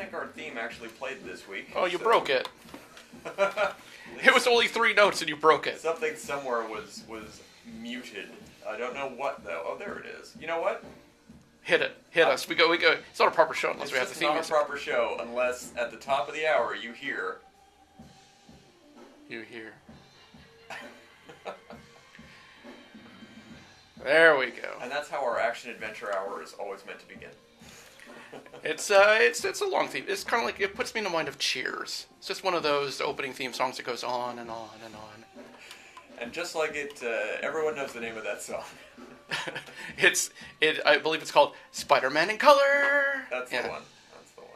think our theme actually played this week. Oh, you broke it. It was only 3 notes and you broke it. Something somewhere was muted. I don't know what, though. Oh, there it is. You know what? Hit it. Hit us. We go. It's not a proper show unless we have the theme music. It's not a proper show unless at the top of the hour you hear... There we go. And that's how our action-adventure hour is always meant to begin. It's a long theme. It's kind of like, it puts me in the mind of Cheers. It's just one of those opening theme songs that goes on and on and on. And just like it, everyone knows the name of that song. I believe it's called Spider-Man in Color. That's the one. That's the one.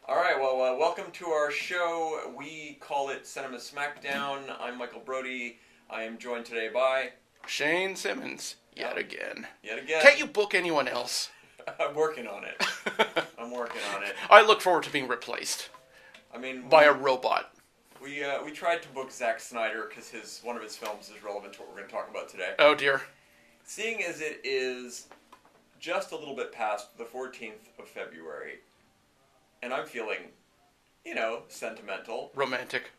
All right, well, welcome to our show. We call it Cinema Smackdown. I'm Michael Brody. I am joined today by... Shane Simmons, yet again. Can't you book anyone else? I'm working on it. I look forward to being replaced. By a robot. We tried to book Zack Snyder because one of his films is relevant to what we're going to talk about today. Oh dear. Seeing as it is just a little bit past the 14th of February, and I'm feeling, sentimental. Romantic.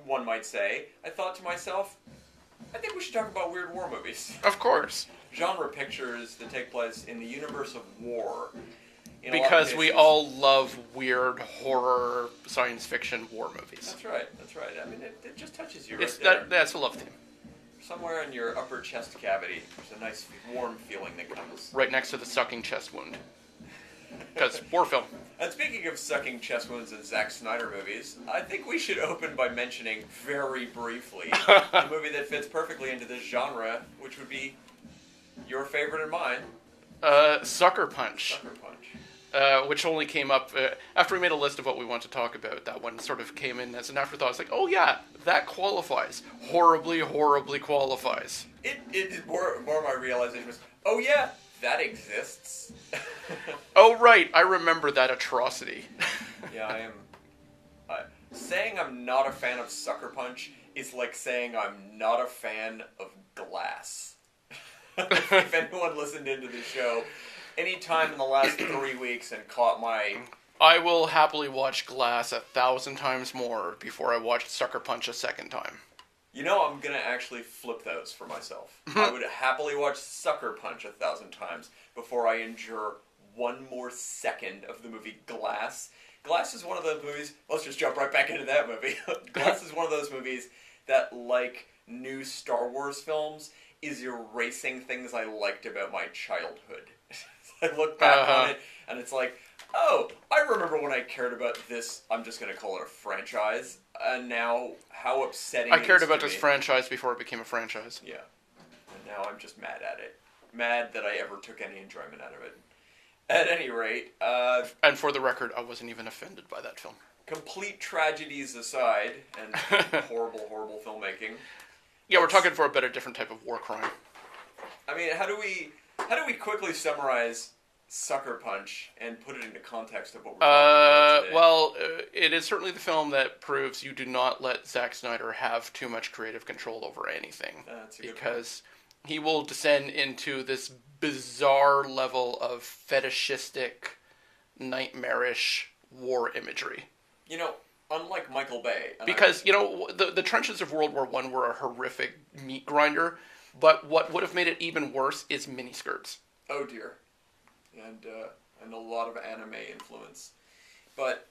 One might say. I thought to myself, I think we should talk about weird war movies. Of course. Genre pictures that take place in the universe of war. Because we all love weird horror, science fiction war movies. That's right. It just touches you That's a love theme. Somewhere in your upper chest cavity, there's a nice warm feeling that comes. Right next to the sucking chest wound. Because war film. And speaking of sucking chest wounds in Zack Snyder movies, I think we should open by mentioning very briefly a movie that fits perfectly into this genre, which would be your favorite and mine. Sucker Punch. Sucker Punch. Which only came up after we made a list of what we want to talk about. That one sort of came in as an afterthought. It's like, oh yeah, that qualifies. Horribly, horribly qualifies. It more my realization was, oh yeah, that exists. Oh right, I remember that atrocity. Yeah, I am. Saying I'm not a fan of Sucker Punch is like saying I'm not a fan of Glass. If anyone listened into the show any time in the last 3 weeks and caught my... I will happily watch Glass 1,000 times more before I watch Sucker Punch a second time. I'm going to actually flip those for myself. I would happily watch Sucker Punch 1,000 times before I endure one more second of the movie Glass. Glass is one of those movies... Let's just jump right back into that movie. Glass is one of those movies that, like new Star Wars films, is erasing things I liked about my childhood. I look back on it, and it's like, oh, I remember when I cared about this, I'm just going to call it a franchise, and now how upsetting I cared about this franchise before it became a franchise. Yeah. And now I'm just mad at it. Mad that I ever took any enjoyment out of it. At any rate... and for the record, I wasn't even offended by that film. Complete tragedies aside, and horrible, horrible filmmaking... Yeah, we're talking for a different type of war crime. How do we quickly summarize Sucker Punch and put it into context of what we're talking about today? Well, it is certainly the film that proves you do not let Zack Snyder have too much creative control over anything. That's a good because point. He will descend into this bizarre level of fetishistic, nightmarish war imagery. Unlike Michael Bay. Because, the trenches of World War I were a horrific meat grinder, but what would have made it even worse is miniskirts. Oh dear. And a lot of anime influence. But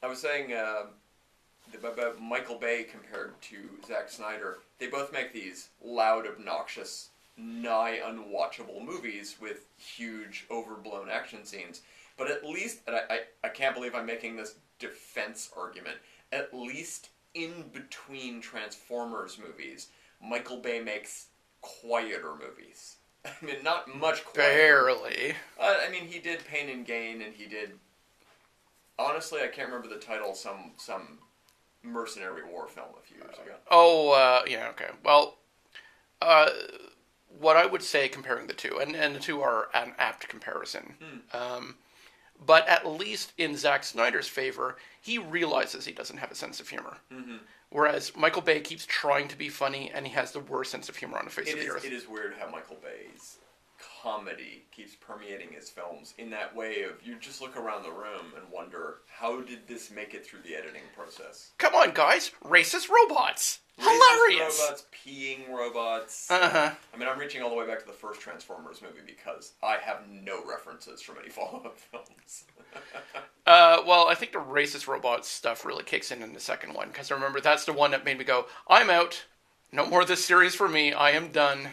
I was saying about Michael Bay compared to Zack Snyder, they both make these loud, obnoxious, nigh unwatchable movies with huge, overblown action scenes. But at least, and I can't believe I'm making this defense argument, at least in between Transformers movies, Michael Bay makes quieter movies. Not much quieter. Barely. He did Pain and Gain, and he did... Honestly, I can't remember the title, some mercenary war film a few years ago. Yeah, okay. Well, what I would say comparing the two, and the two are an apt comparison, but at least in Zack Snyder's favor, he realizes he doesn't have a sense of humor. Mm-hmm. Whereas Michael Bay keeps trying to be funny, and he has the worst sense of humor on the face of the earth. It is weird how Michael Bay's comedy keeps permeating his films in that way of you just look around the room and wonder, how did this make it through the editing process? Come on, guys. Racist robots. Racist Hilarious. robots, peeing robots. Uh-huh. I mean, I'm reaching all the way back to the first Transformers movie because I have no references from any follow-up films. Well, I think the racist robots stuff really kicks in the second one, because I remember that's the one that made me go, I'm out. No more of this series for me. I am done.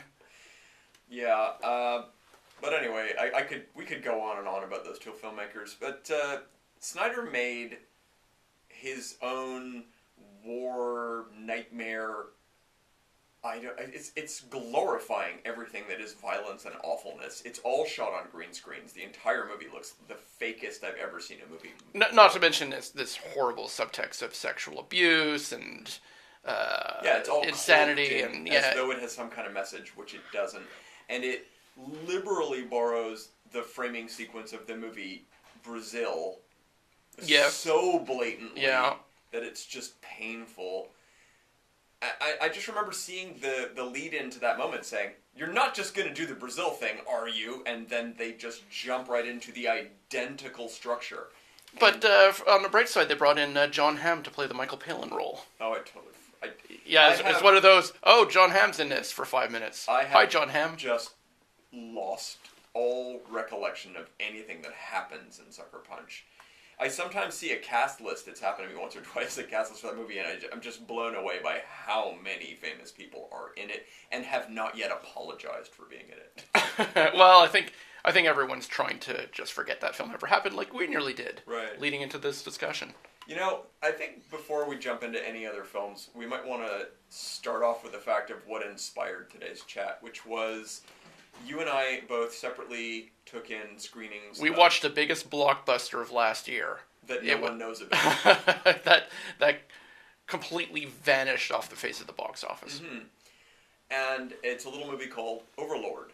Yeah, but anyway, we could go on and on about those two filmmakers, but Snyder made his own war nightmare. It's glorifying everything that is violence and awfulness. It's all shot on green screens. The entire movie looks the fakest I've ever seen a movie. Not to mention this horrible subtext of sexual abuse and it's all insanity, and as though it has some kind of message, which it doesn't. And it liberally borrows the framing sequence of the movie Brazil so blatantly that it's just painful. I just remember seeing the lead into that moment saying, you're not just going to do the Brazil thing, are you? And then they just jump right into the identical structure. But on the bright side, they brought in John Hamm to play the Michael Palin role. Oh, I totally... it's one of those, John Hamm's in this for 5 minutes. Hi, John Hamm. Just lost all recollection of anything that happens in Sucker Punch. I sometimes see a cast list. It's happened to me once or twice, a cast list for that movie, and I'm just blown away by how many famous people are in it and have not yet apologized for being in it. Well, I think everyone's trying to just forget that film ever happened, like we nearly did, leading into this discussion. You know, I think before we jump into any other films, we might want to start off with the fact of what inspired today's chat, which was you and I both separately took in screenings. We watched the biggest blockbuster of last year. That no one knows about. that completely vanished off the face of the box office. Mm-hmm. And it's a little movie called Overlord.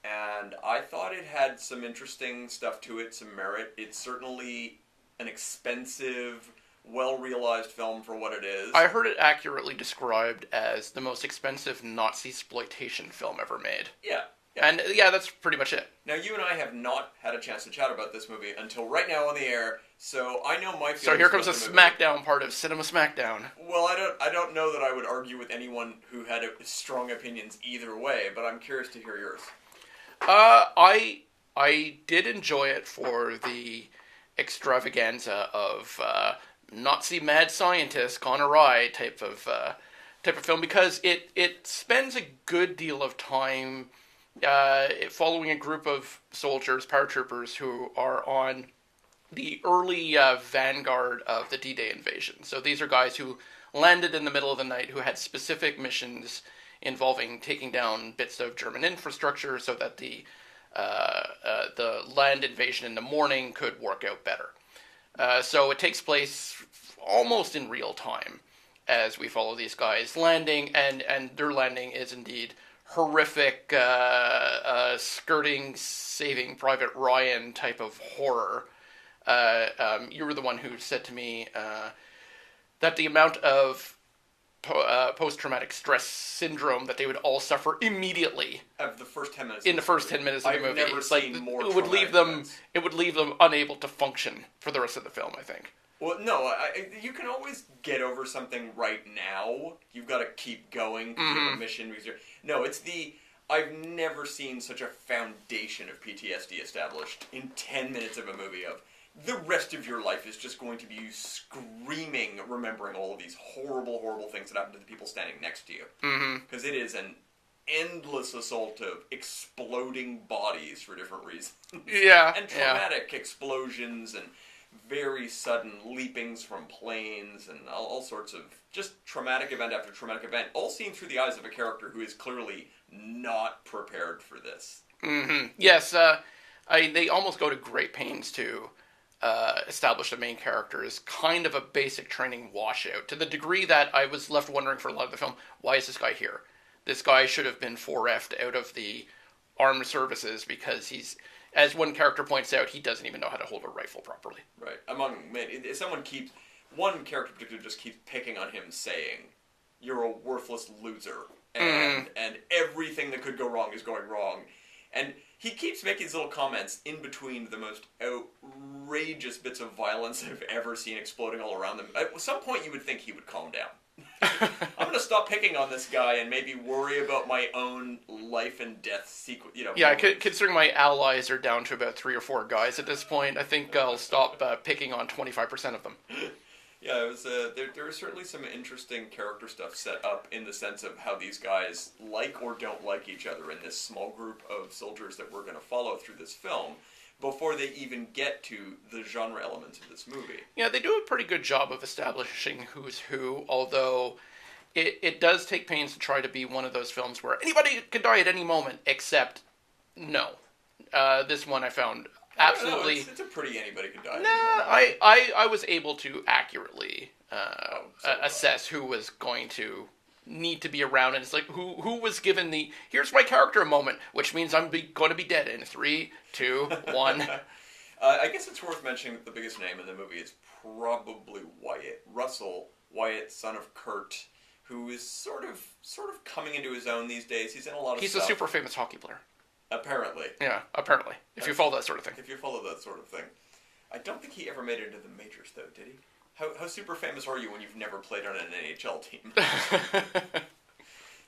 And I thought it had some interesting stuff to it, some merit. It's certainly an expensive, well-realized film for what it is. I heard it accurately described as the most expensive Nazi-sploitation film ever made. Yeah. And that's pretty much it. Now, you and I have not had a chance to chat about this movie until right now on the air, so I know my feelings. So here comes the Smackdown part of Cinema Smackdown. Well, I don't know that I would argue with anyone who had strong opinions either way, but I'm curious to hear yours. I did enjoy it for the extravaganza of Nazi mad scientist gone awry type of film, because it spends a good deal of time following a group of soldiers, paratroopers, who are on the early vanguard of the D-Day invasion. So these are guys who landed in the middle of the night, who had specific missions involving taking down bits of German infrastructure so that the land invasion in the morning could work out better. So it takes place almost in real time as we follow these guys landing, and their landing is indeed horrific, skirting Saving Private Ryan type of horror. You were the one who said to me that the amount of post-traumatic stress syndrome that they would all suffer immediately of the first 10 minutes. In the first 10 minutes of the movie, I've never seen more. It would leave them unable to function for the rest of the film, I think. Well, no, you can always get over something right now. You've got to keep going to do a mission. No, it's I've never seen such a foundation of PTSD established in 10 minutes of a movie of the rest of your life is just going to be you screaming, remembering all of these horrible, horrible things that happened to the people standing next to you. Because it is an endless assault of exploding bodies for different reasons. Yeah. And traumatic explosions and very sudden leapings from planes and all sorts of just traumatic event after traumatic event, all seen through the eyes of a character who is clearly not prepared for this. Yes, they almost go to great pains to establish the main character as kind of a basic training washout, to the degree that I was left wondering for a lot of the film, why is this guy here? This guy should have been 4F'd out of the armed services because he's, as one character points out, he doesn't even know how to hold a rifle properly. Right. One character in particular just keeps picking on him, saying, "You're a worthless loser," and everything that could go wrong is going wrong. And he keeps making these little comments in between the most outrageous bits of violence I've ever seen exploding all around them. At some point, you would think he would calm down. I'm going to stop picking on this guy and maybe worry about my own life and death sequence. Yeah, considering my allies are down to about 3 or 4 guys at this point, I think I'll stop picking on 25% of them. Yeah, it was. There was certainly some interesting character stuff set up in the sense of how these guys like or don't like each other in this small group of soldiers that we're going to follow through this film before they even get to the genre elements of this movie. Yeah, they do a pretty good job of establishing who's who, although it does take pains to try to be one of those films where anybody could die at any moment, except no. This one I found absolutely... It's a pretty anybody could die. I was able to accurately assess who was going to need to be around, and it's like who was given the here's my character moment, which means I'm going to be dead in 3, 2, 1. I guess it's worth mentioning that the biggest name in the movie is probably Wyatt Russell, Wyatt, son of Kurt, who is sort of coming into his own these days. He's in a lot of stuff. He's a super famous hockey player. Apparently. Yeah, apparently. If you follow that sort of thing. If you follow that sort of thing. I don't think he ever made it into the majors, though, did he? How super famous are you when you've never played on an NHL team?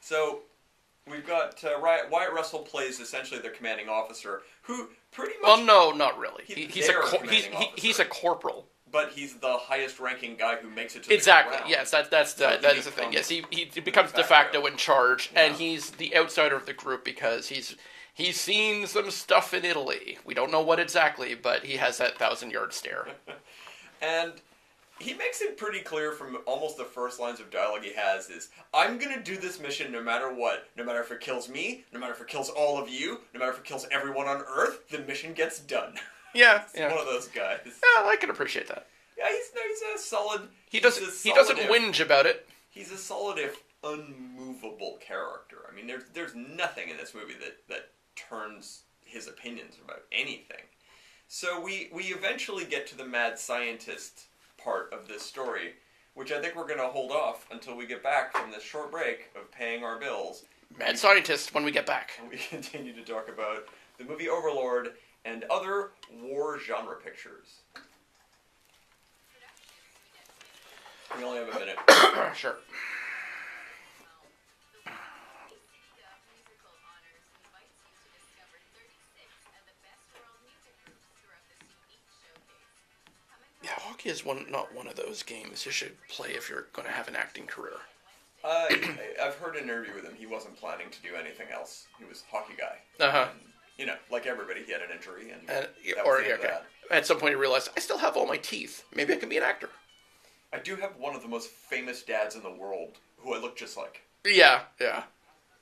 So, we've got Wyatt Russell plays essentially their commanding officer, who pretty much... Well, no, not really. He's a corporal. But he's the highest-ranking guy who makes it to the Exactly. ground. Yes, that is the thing. Yes, he becomes de facto in charge, and he's the outsider of the group because he's seen some stuff in Italy. We don't know what exactly, but he has that 1,000-yard stare. And he makes it pretty clear from almost the first lines of dialogue he has is, I'm going to do this mission no matter what. No matter if it kills me, no matter if it kills all of you, no matter if it kills everyone on Earth, the mission gets done. Yeah, He's one of those guys. Yeah, I can appreciate that. Yeah, he's a solid... He doesn't whinge about it. He's a solid if unmovable character. I mean, there's nothing in this movie that turns his opinions about anything. So we eventually get to the mad scientist part of this story, which I think we're going to hold off until we get back from this short break of paying our bills. Mad scientist when we get back. And we continue to talk about the movie Overlord and other war genre pictures. We only have a minute. Sure. Yeah, hockey is not one of those games you should play if you're going to have an acting career. I've heard an interview with him. He wasn't planning to do anything else. He was a hockey guy. Uh-huh. And, like everybody, he had an injury. At some point he realized, I still have all my teeth. Maybe I can be an actor. I do have one of the most famous dads in the world who I look just like. Yeah.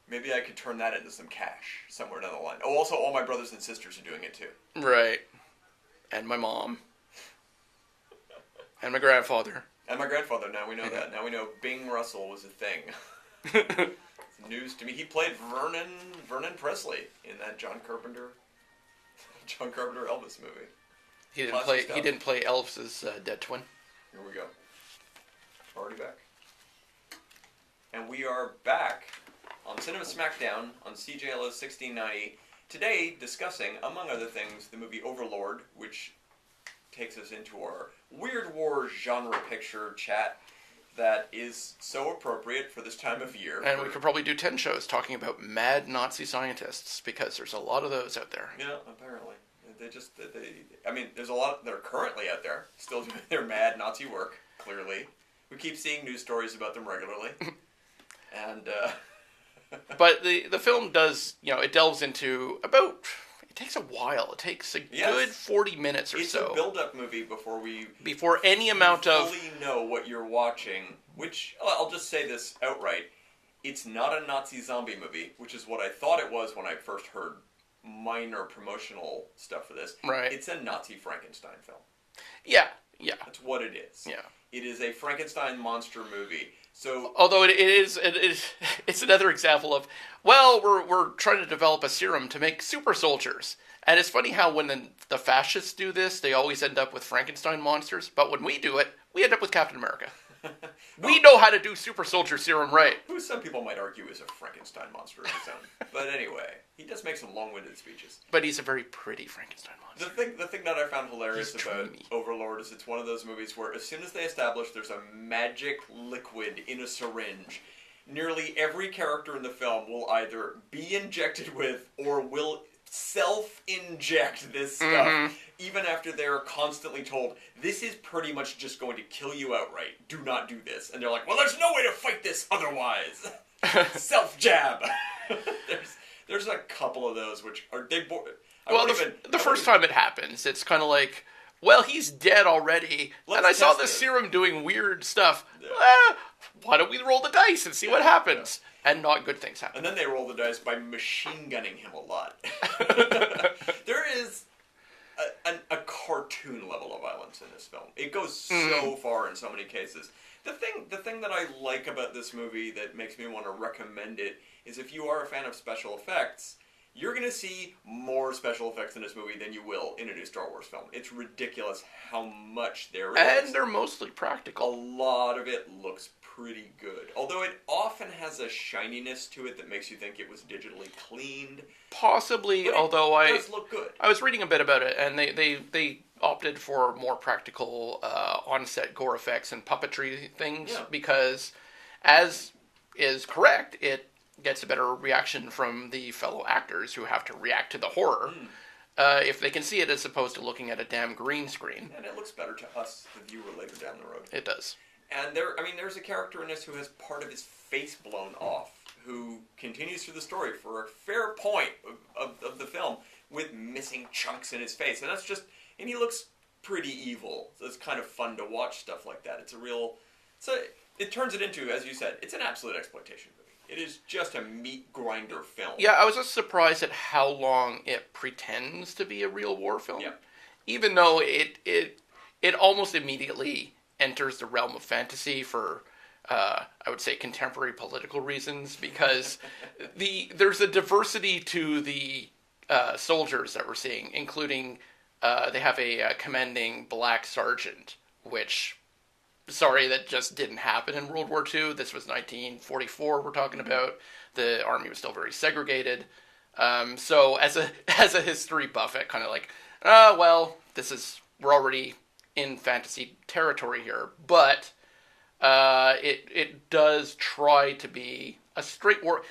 Maybe I could turn that into some cash somewhere down the line. Oh, also, all my brothers and sisters are doing it too. Right. And my mom. And my grandfather. And my grandfather, now we know that. Now we know Bing Russell was a thing. It's news to me. He played Vernon Presley in that John Carpenter Elvis movie. He didn't play Elvis's dead twin. Here we go. Already back. And we are back on Cinema Smackdown on CJLO 1690. Today, discussing, among other things, the movie Overlord, which takes us into our Weird War genre picture chat that is so appropriate for this time of year. And we could probably do 10 shows talking about mad Nazi scientists, because there's a lot of those out there. Yeah, apparently. There's a lot that are currently out there, still doing their mad Nazi work, clearly. We keep seeing news stories about them regularly. And, But the film does, it delves into about... It takes a while. It takes a good 40 minutes or so. It's a build-up movie before any amount of... fully know what you're watching, which, I'll just say this outright, it's not a Nazi zombie movie, which is what I thought it was when I first heard minor promotional stuff for this. Right. It's a Nazi Frankenstein film. Yeah. That's what it is. Yeah. It is a Frankenstein monster movie. So, although it's another example of, we're trying to develop a serum to make super soldiers. And it's funny how when the fascists do this, they always end up with Frankenstein monsters. But when we do it, we end up with Captain America. We know how to do super soldier serum right. Who some people might argue is a Frankenstein monster of his own. But anyway, he does make some long-winded speeches. But he's a very pretty Frankenstein monster. The thing that I found hilarious about Overlord is it's one of those movies where as soon as they establish there's a magic liquid in a syringe, nearly every character in the film will either be injected with or will self-inject this stuff, even after they're constantly told, this is pretty much just going to kill you outright. Do not do this. And they're like, well, there's no way to fight this otherwise. Self-jab. there's a couple of those which are... the first time it happens, it's kind of like, well, he's dead already, and I saw the serum doing weird stuff. Yeah. Why don't we roll the dice and see what happens? Yeah. And not good things happen. And then they roll the dice by machine gunning him a lot. There is a cartoon level of violence in this film. It goes so far in so many cases. The thing that I like about this movie that makes me want to recommend it is if you are a fan of special effects, you're going to see more special effects in this movie than you will in a new Star Wars film. It's ridiculous how much there is. And they're mostly practical. A lot of it looks pretty good. Although it often has a shininess to it that makes you think it was digitally cleaned. Possibly, although it does look good. I was reading a bit about it, and they opted for more practical on-set gore effects and puppetry things because, as is correct, it gets a better reaction from the fellow actors who have to react to the horror if they can see it as opposed to looking at a damn green screen. And it looks better to us, the viewer, later down the road. It does. And there's a character in this who has part of his face blown off, who continues through the story for a fair point of the film with missing chunks in his face. And and he looks pretty evil. So it's kind of fun to watch stuff like that. It turns it into, as you said, it's an absolute exploitation movie. It is just a meat grinder film. Yeah, I was just surprised at how long it pretends to be a real war film. Yeah. Even though it almost immediately enters the realm of fantasy for, I would say, contemporary political reasons, because there's a diversity to the soldiers that we're seeing, including they have a commanding black sergeant, which, sorry, that just didn't happen in World War II. This was 1944 we're talking about. The army was still very segregated. So as a history buff, it kind of like, we're already in fantasy territory here, but it does try to be a straight war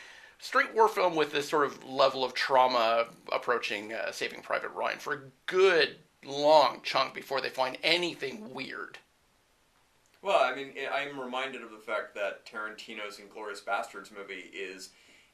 film with this sort of level of trauma approaching Saving Private Ryan for a good long chunk before they find anything weird. Well, I mean, I'm reminded of the fact that Tarantino's Inglourious Basterds movie is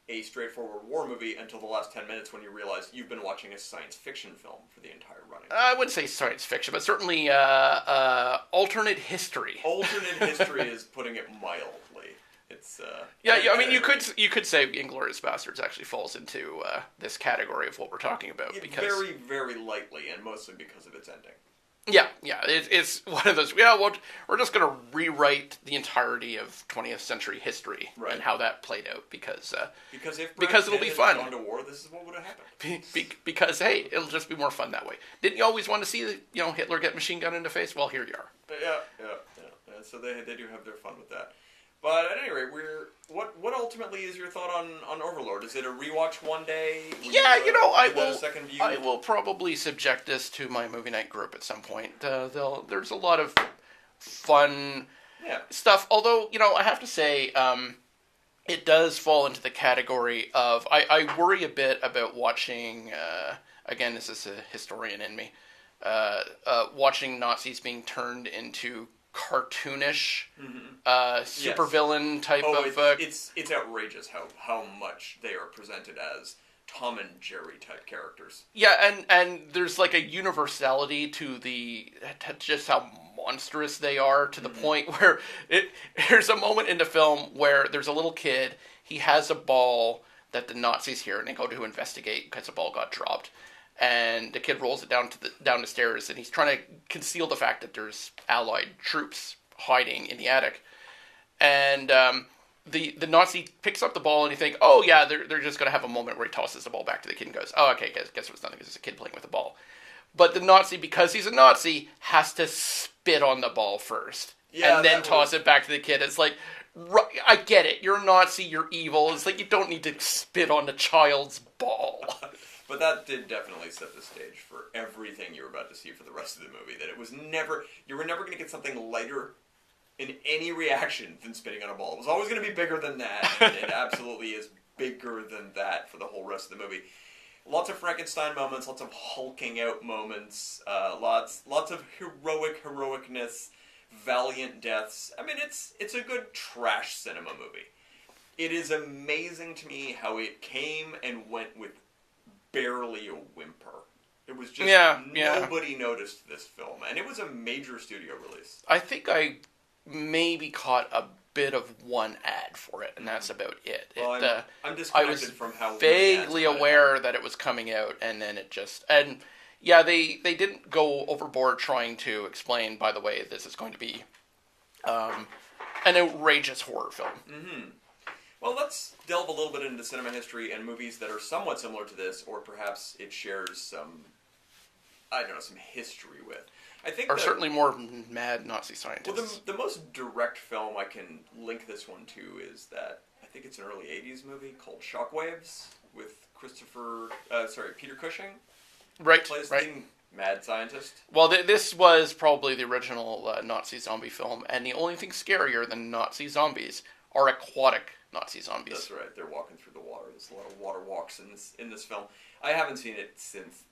a straightforward war movie until the last 10 minutes when you realize you've been watching a science fiction film for the entire running. I wouldn't say science fiction, but certainly alternate history. Alternate history is putting it mildly. It's I mean, you could say Inglourious Basterds actually falls into this category of what we're talking about because very, very lightly, and mostly because of its ending. Yeah, it's one of those. Yeah, we're just going to rewrite the entirety of 20th century history and how that played out because it'll be fun. Gone to war, this is what would have happened. Because hey, it'll just be more fun that way. Didn't you always want to see Hitler get machine gun in the face? Well, here you are. Yeah. So they do have their fun with that. But at any rate, what ultimately is your thought on Overlord? Is it a rewatch one day? I will probably subject this to my movie night group at some point. There's a lot of fun stuff. Although, I have to say, it does fall into the category of I worry a bit about watching. Again, this is a historian in me. Watching Nazis being turned into cartoonish supervillain type of it's outrageous how much they are presented as Tom and Jerry type characters. Yeah, and there's like a universality to just how monstrous they are to the point where there's a moment in the film where there's a little kid, he has a ball that the Nazis hear and they go to investigate because the ball got dropped. And the kid rolls it down the stairs, and he's trying to conceal the fact that there's Allied troops hiding in the attic. And the Nazi picks up the ball, and you think, oh yeah, they're just going to have a moment where he tosses the ball back to the kid and goes, oh okay, guess it was nothing, it's just a kid playing with the ball. But the Nazi, because he's a Nazi, has to spit on the ball first Yeah, and then toss it back to the kid. It's like, I get it. You're a Nazi. You're evil. It's like you don't need to spit on a child's ball. But that did definitely set the stage for everything you were about to see for the rest of the movie. That it was never, you were never going to get something lighter in any reaction than spitting on a ball. It was always going to be bigger than that. And it absolutely is bigger than that for the whole rest of the movie. Lots of Frankenstein moments, lots of hulking out moments, lots of heroicness, valiant deaths. I mean, it's a good trash cinema movie. It is amazing to me how it came and went with barely a whimper. It was just nobody noticed this film, and it was a major studio release. I think I maybe caught a bit of one ad for it, and that's about it. Well, I'm disconnected from how vaguely aware that it was coming out, and then it just they didn't go overboard trying to explain. By the way, this is going to be an outrageous horror film. Mm-hmm. Well, let's delve a little bit into cinema history and movies that are somewhat similar to this, or perhaps it shares some history with. I think, or certainly more mad Nazi scientists. Well, the most direct film I can link this one to is that I think it's an early '80s movie called Shockwaves with Peter Cushing. Right, plays the mad scientist. Well, this was probably the original Nazi zombie film, and the only thing scarier than Nazi zombies are aquatic Nazi zombies. That's right. They're walking through the water. There's a lot of water walks in this film. I haven't seen it since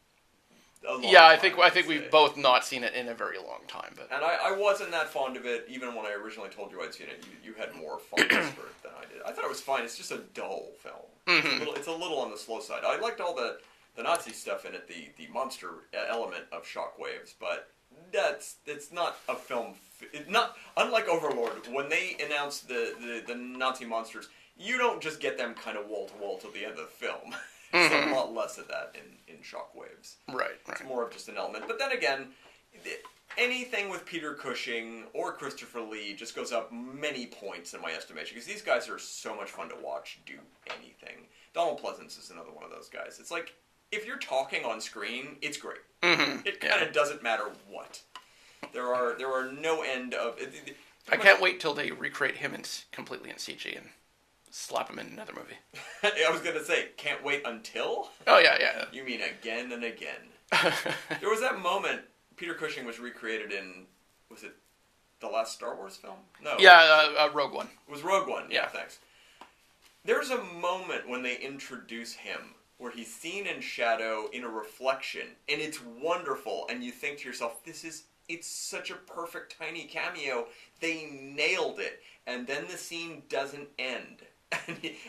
a long time. I think we've both not seen it in a very long time. But and I wasn't that fond of it, even when I originally told you I'd seen it. You had more fondness for it than I did. I thought it was fine. It's just a dull film. Mm-hmm. It's a little on the slow side. I liked all the Nazi stuff in it, the monster element of Shockwaves, but it's not a film. Unlike Overlord, when they announced the Nazi monsters, you don't just get them kind of wall to wall till the end of the film. It's a lot less of that in Shockwaves. Right. It's more of just an element. But then again, anything with Peter Cushing or Christopher Lee just goes up many points in my estimation, because these guys are so much fun to watch do anything. Donald Pleasance is another one of those guys. It's like, if you're talking on screen, it's great. Mm-hmm. It kind of doesn't matter what. There are no end of. I can't wait till they recreate him completely in CG and slap him in another movie. I was gonna say, can't wait until. Oh yeah. You mean again and again? There was that moment Peter Cushing was recreated in. Was it the last Star Wars film? No. Yeah, Rogue One. It was Rogue One. Yeah, thanks. There's a moment when they introduce him where he's seen in shadow in a reflection, and it's wonderful, and you think to yourself, it's such a perfect tiny cameo. They nailed it. And then the scene doesn't end.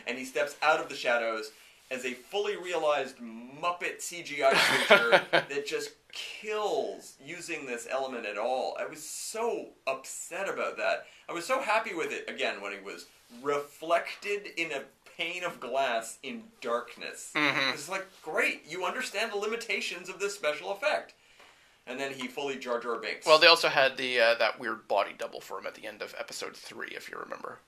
And he steps out of the shadows as a fully realized Muppet CGI creature that just kills using this element at all. I was so upset about that. I was so happy with it, again, when he was reflected in a pane of glass in darkness. Mm-hmm. It's like, great, you understand the limitations of this special effect. And then he fully Jar Jar Binks. Well, they also had that weird body double for him at the end of episode 3, if you remember.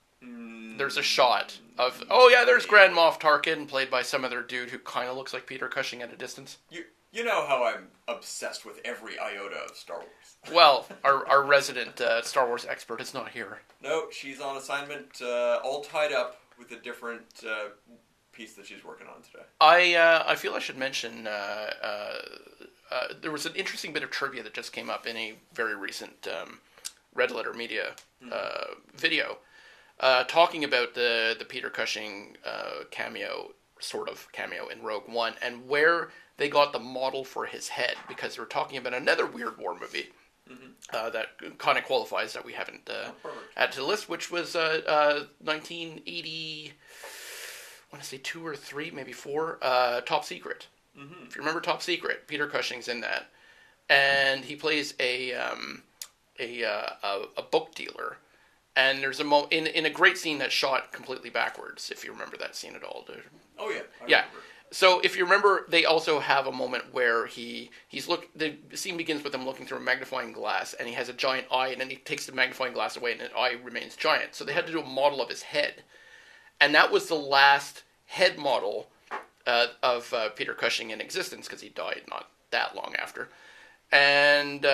There's a shot of, there's Grand Moff Tarkin, played by some other dude who kind of looks like Peter Cushing at a distance. You know how I'm obsessed with every iota of Star Wars. Well, our resident Star Wars expert is not here. No, she's on assignment, all tied up with a different piece that she's working on today. I feel I should mention there was an interesting bit of trivia that just came up in a very recent Red Letter Media video, talking about the Peter Cushing sort of cameo in Rogue One, and where they got the model for his head, because they were talking about another weird war movie that kind of qualifies that we haven't added to the list, which was 1980, I want to say 2 or 3, maybe 4, Top Secret. Mm-hmm. If you remember Top Secret, Peter Cushing's in that, and he plays a book dealer. And there's in a great scene that's shot completely backwards, if you remember that scene at all. Oh yeah, I yeah. remember. So if you remember, they also have a moment where the scene begins with him looking through a magnifying glass, and he has a giant eye, and then he takes the magnifying glass away, and the eye remains giant. So they had to do a model of his head, and that was the last head model of Peter Cushing in existence, because he died not that long after. And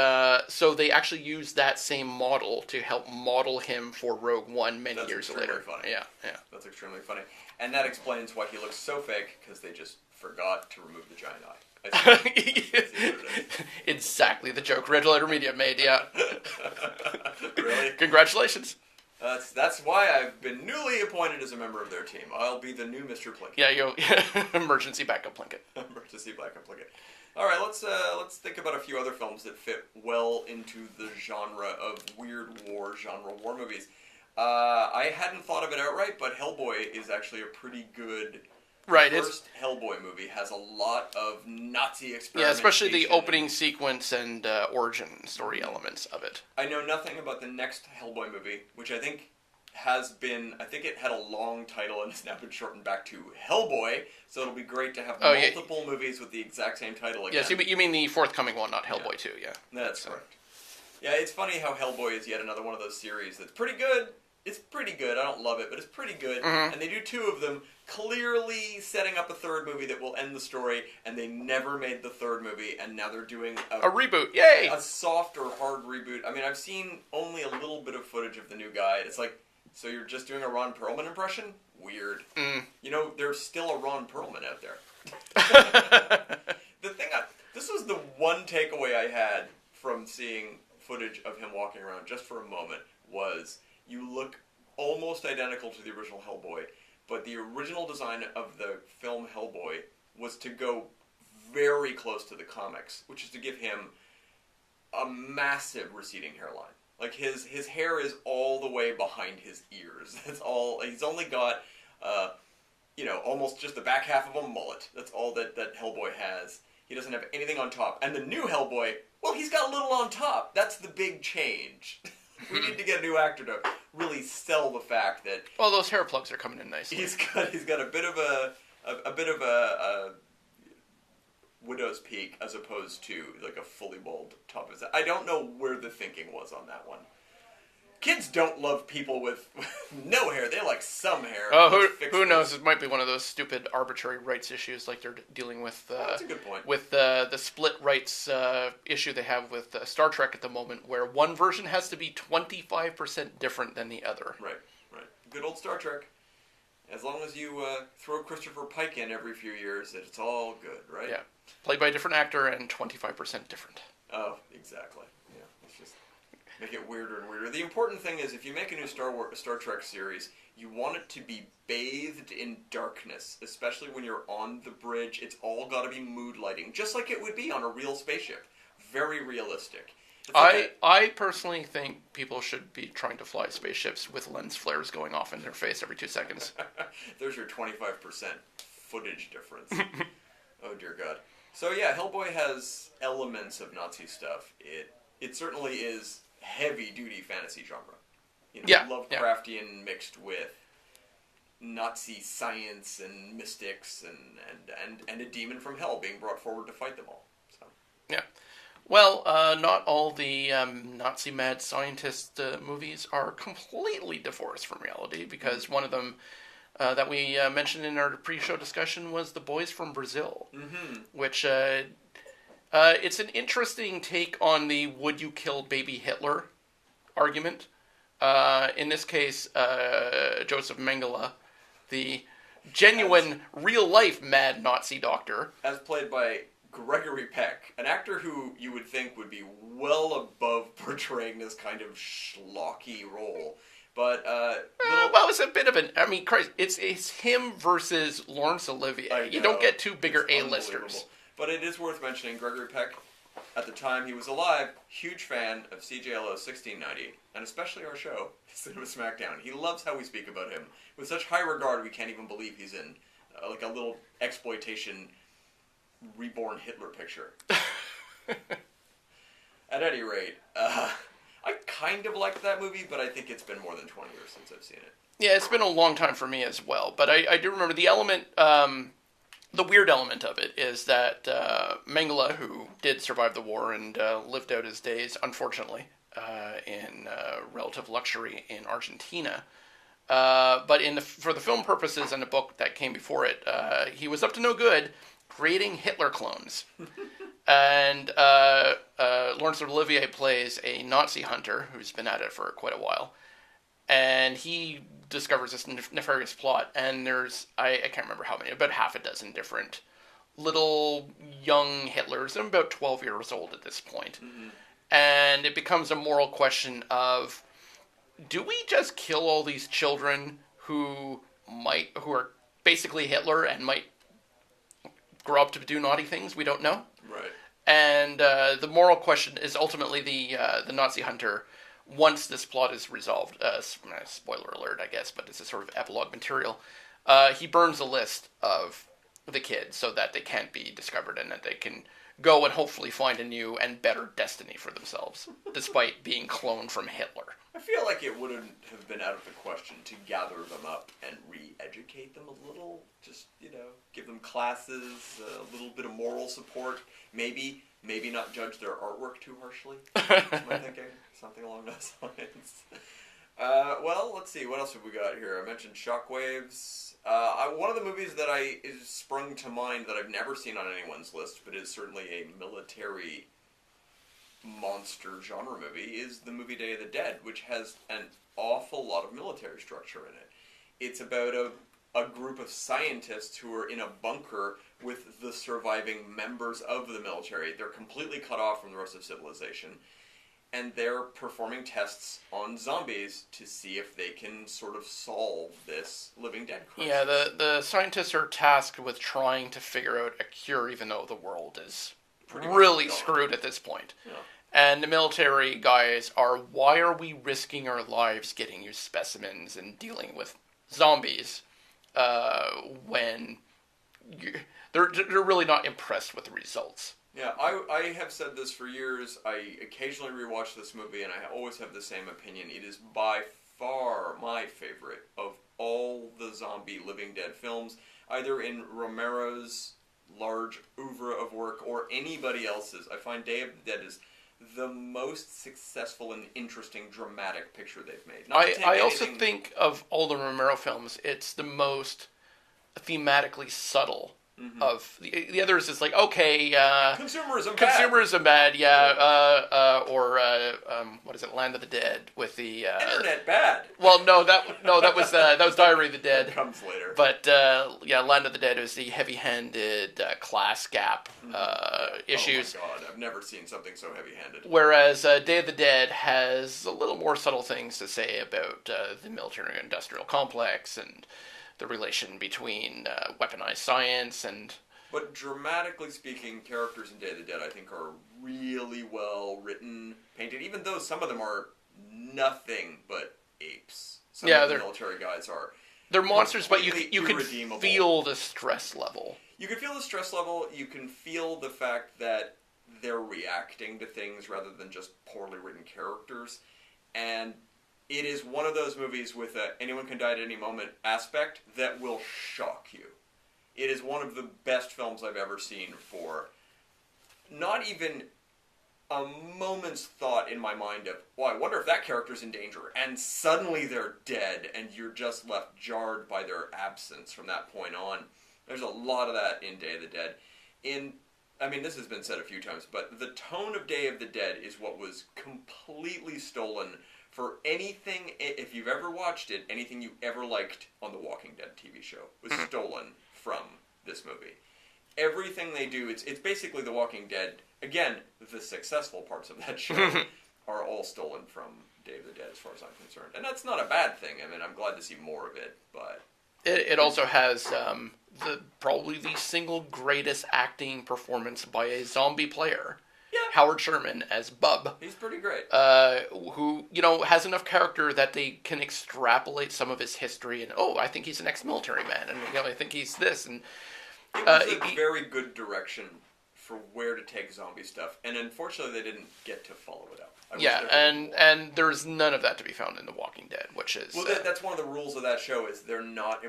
so they actually used that same model to help model him for Rogue One many years later. Funny. Yeah, yeah. That's extremely funny. And that explains why he looks so fake, because they just forgot to remove the giant eye. Exactly the joke Red Letter Media made, yeah. Really? Congratulations. That's why I've been newly appointed as a member of their team. I'll be the new Mr. Plinkett. Yeah, emergency backup Plinkett. Emergency backup Plinkett. All right, let's think about a few other films that fit well into the genre of weird war movies. I hadn't thought of it outright, but Hellboy is actually a pretty good. Right, the first Hellboy movie has a lot of Nazi experimentation. Yeah, especially the opening sequence and origin story elements of it. I know nothing about the next Hellboy movie, which I think it had a long title and it's now been shortened back to Hellboy, so it'll be great to have multiple movies with the exact same title again. Yes, you mean the forthcoming one, not Hellboy 2, yeah. That's correct. Yeah, it's funny how Hellboy is yet another one of those series that's pretty good. It's pretty good. I don't love it, but it's pretty good. Mm-hmm. And they do two of them, clearly setting up a third movie that will end the story, and they never made the third movie, and now they're doing a reboot. Yay! A soft or hard reboot. I mean, I've seen only a little bit of footage of the new guy. It's like, so you're just doing a Ron Perlman impression? Weird. Mm. You know, there's still a Ron Perlman out there. This was the one takeaway I had from seeing footage of him walking around, just for a moment, was you look almost identical to the original Hellboy, but the original design of the film Hellboy was to go very close to the comics, which is to give him a massive receding hairline. Like, his hair is all the way behind his ears. That's all. He's only got, almost just the back half of a mullet. That's all that Hellboy has. He doesn't have anything on top. And the new Hellboy, well, he's got a little on top. That's the big change. We need to get a new actor to really sell the fact that... Well, those hair plugs are coming in nicely. He's got a bit of a widow's peak as opposed to like a fully bald top of his head. I don't know where the thinking was on that one. Kids don't love people with no hair. They like some hair. Oh, who knows? It might be one of those stupid arbitrary rights issues like they're dealing with. That's a good point. With the split rights issue they have with Star Trek at the moment, where one version has to be 25% different than the other. Right. Good old Star Trek. As long as you throw Christopher Pike in every few years, it's all good, right? Yeah. Played by a different actor and 25% different. Oh, exactly. Yeah. It's just... make it weirder and weirder. The important thing is, if you make a new Star Trek series, you want it to be bathed in darkness, especially when you're on the bridge. It's all got to be mood lighting, just like it would be on a real spaceship. Very realistic. I personally think people should be trying to fly spaceships with lens flares going off in their face every 2 seconds. There's your 25% footage difference. Oh, dear God. So, yeah, Hellboy has elements of Nazi stuff. It certainly is heavy-duty fantasy genre. Lovecraftian mixed with Nazi science and mystics and a demon from hell being brought forward to fight them all. So. Yeah. Well, not all the Nazi mad scientist movies are completely divorced from reality, because one of them that we mentioned in our pre-show discussion was The Boys from Brazil, which it's an interesting take on the would you kill baby Hitler argument. In this case, Joseph Mengele, the genuine, real-life mad Nazi doctor. As played by Gregory Peck, an actor who you would think would be well above portraying this kind of schlocky role. But, it's a bit of an... I mean, Christ, it's him versus Laurence Olivier. You don't get two bigger A-listers. But it is worth mentioning, Gregory Peck, at the time he was alive, huge fan of CJLO's 1690, and especially our show, Cinema Smackdown. He loves how we speak about him. With such high regard, we can't even believe he's in like a little exploitation reborn Hitler picture. At any rate, I kind of liked that movie, but I think it's been more than 20 years since I've seen it. Yeah, it's been a long time for me as well, but I do remember the element... the weird element of it is that Mengele, who did survive the war and lived out his days, unfortunately, in relative luxury in Argentina, but for the film purposes and the book that came before it, he was up to no good creating Hitler clones. And Laurence Olivier plays a Nazi hunter who's been at it for quite a while. And he discovers this nefarious plot. And there's, I can't remember how many, about half a dozen different little young Hitlers. I'm about 12 years old at this point. Mm-hmm. And it becomes a moral question of, do we just kill all these children who are basically Hitler and might grow up to do naughty things? We don't know. Right. And the moral question is ultimately the Nazi hunter, once this plot is resolved, spoiler alert, I guess, but it's a sort of epilogue material, he burns a list of the kids so that they can't be discovered and that they can go and hopefully find a new and better destiny for themselves, despite being cloned from Hitler. I feel like it wouldn't have been out of the question to gather them up and re-educate them a little. Just, give them classes, a little bit of moral support. Maybe not judge their artwork too harshly. Am I thinking? Something along those lines. Well, let's see. What else have we got here? I mentioned Shockwaves. One of the movies that is sprung to mind that I've never seen on anyone's list, but is certainly a military monster genre movie, is the movie Day of the Dead, which has an awful lot of military structure in it. It's about a group of scientists who are in a bunker with the surviving members of the military. They're completely cut off from the rest of civilization, and they're performing tests on zombies to see if they can sort of solve this living dead crisis. Yeah, the scientists are tasked with trying to figure out a cure, even though the world is really screwed at this point. Yeah. And the military guys are, why are we risking our lives getting you specimens and dealing with zombies when they're really not impressed with the results? Yeah, I have said this for years. I occasionally rewatch this movie, and I always have the same opinion. It is by far my favorite of all the zombie Living Dead films, either in Romero's large oeuvre of work or anybody else's. I find Day of the Dead is the most successful and interesting dramatic picture they've made. I also think of all the Romero films, it's the most thematically subtle. Mm-hmm. Of the others is like, okay, consumerism bad, yeah, or what is it, Land of the Dead with the internet bad. Well, no, that was Diary of the Dead. That comes later. But yeah, Land of the Dead was the heavy-handed class gap issues. Oh my God, I've never seen something so heavy-handed. Whereas Day of the Dead has a little more subtle things to say about the military-industrial complex and the relation between weaponized science and... But dramatically speaking, characters in Day of the Dead, I think, are really well written, painted, even though some of them are nothing but apes. Some of the military guys are. They're monsters, but you can feel the stress level. You can feel the stress level, you can feel the fact that they're reacting to things rather than just poorly written characters, and... It is one of those movies with a anyone can die at any moment aspect that will shock you. It is one of the best films I've ever seen for not even a moment's thought in my mind of, well, I wonder if that character's in danger, and suddenly they're dead, and you're just left jarred by their absence from that point on. There's a lot of that in Day of the Dead. This has been said a few times, but the tone of Day of the Dead is what was completely stolen for anything, if you've ever watched it, anything you ever liked on the Walking Dead TV show was stolen from this movie. Everything they do, it's basically the Walking Dead. Again, the successful parts of that show are all stolen from Day of the Dead, as far as I'm concerned. And that's not a bad thing. I'm glad to see more of it, but... It also has probably the single greatest acting performance by a zombie player. Yeah. Howard Sherman as Bub. He's pretty great. Who, has enough character that they can extrapolate some of his history and, I think he's an ex-military man, and I think he's this. And it was a very good direction for where to take zombie stuff, and unfortunately they didn't get to follow it up. And there's none of that to be found in The Walking Dead, which is... Well, that's one of the rules of that show, is they're not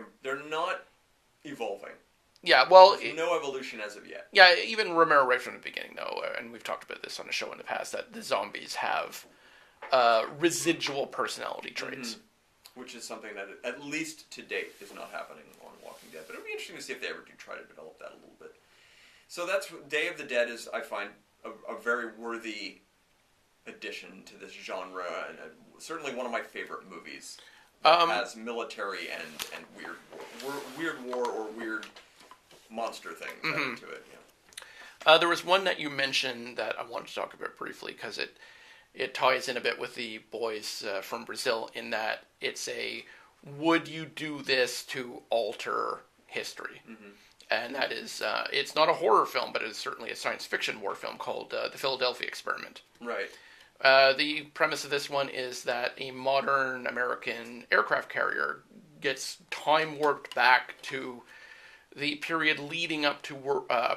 evolving. Yeah, well... There's no evolution as of yet. Yeah, even Romero right from the beginning, though, and we've talked about this on the show in the past, that the zombies have residual personality traits. Mm-hmm. Which is something that, at least to date, is not happening on Walking Dead. But it'll be interesting to see if they ever do try to develop that a little bit. So that's Day of the Dead is, I find, a very worthy addition to this genre, and certainly one of my favorite movies that has military and weird war or weird monster things added to it. Yeah. There was one that you mentioned that I wanted to talk about briefly because it ties in a bit with the boys from Brazil in that it's a would you do this to alter history? Mm-hmm. And that is, it's not a horror film, but it is certainly a science fiction war film called The Philadelphia Experiment. Right. The premise of this one is that a modern American aircraft carrier gets time warped back to the period leading up to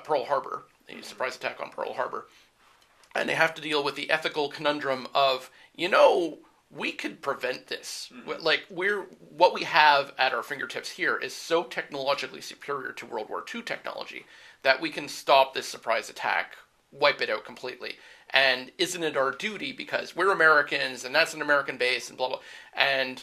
Pearl Harbor, the surprise attack on Pearl Harbor. And they have to deal with the ethical conundrum of, we could prevent this. Mm-hmm. Like, what we have at our fingertips here is so technologically superior to World War II technology that we can stop this surprise attack, wipe it out completely. And isn't it our duty, because we're Americans and that's an American base and blah, blah. And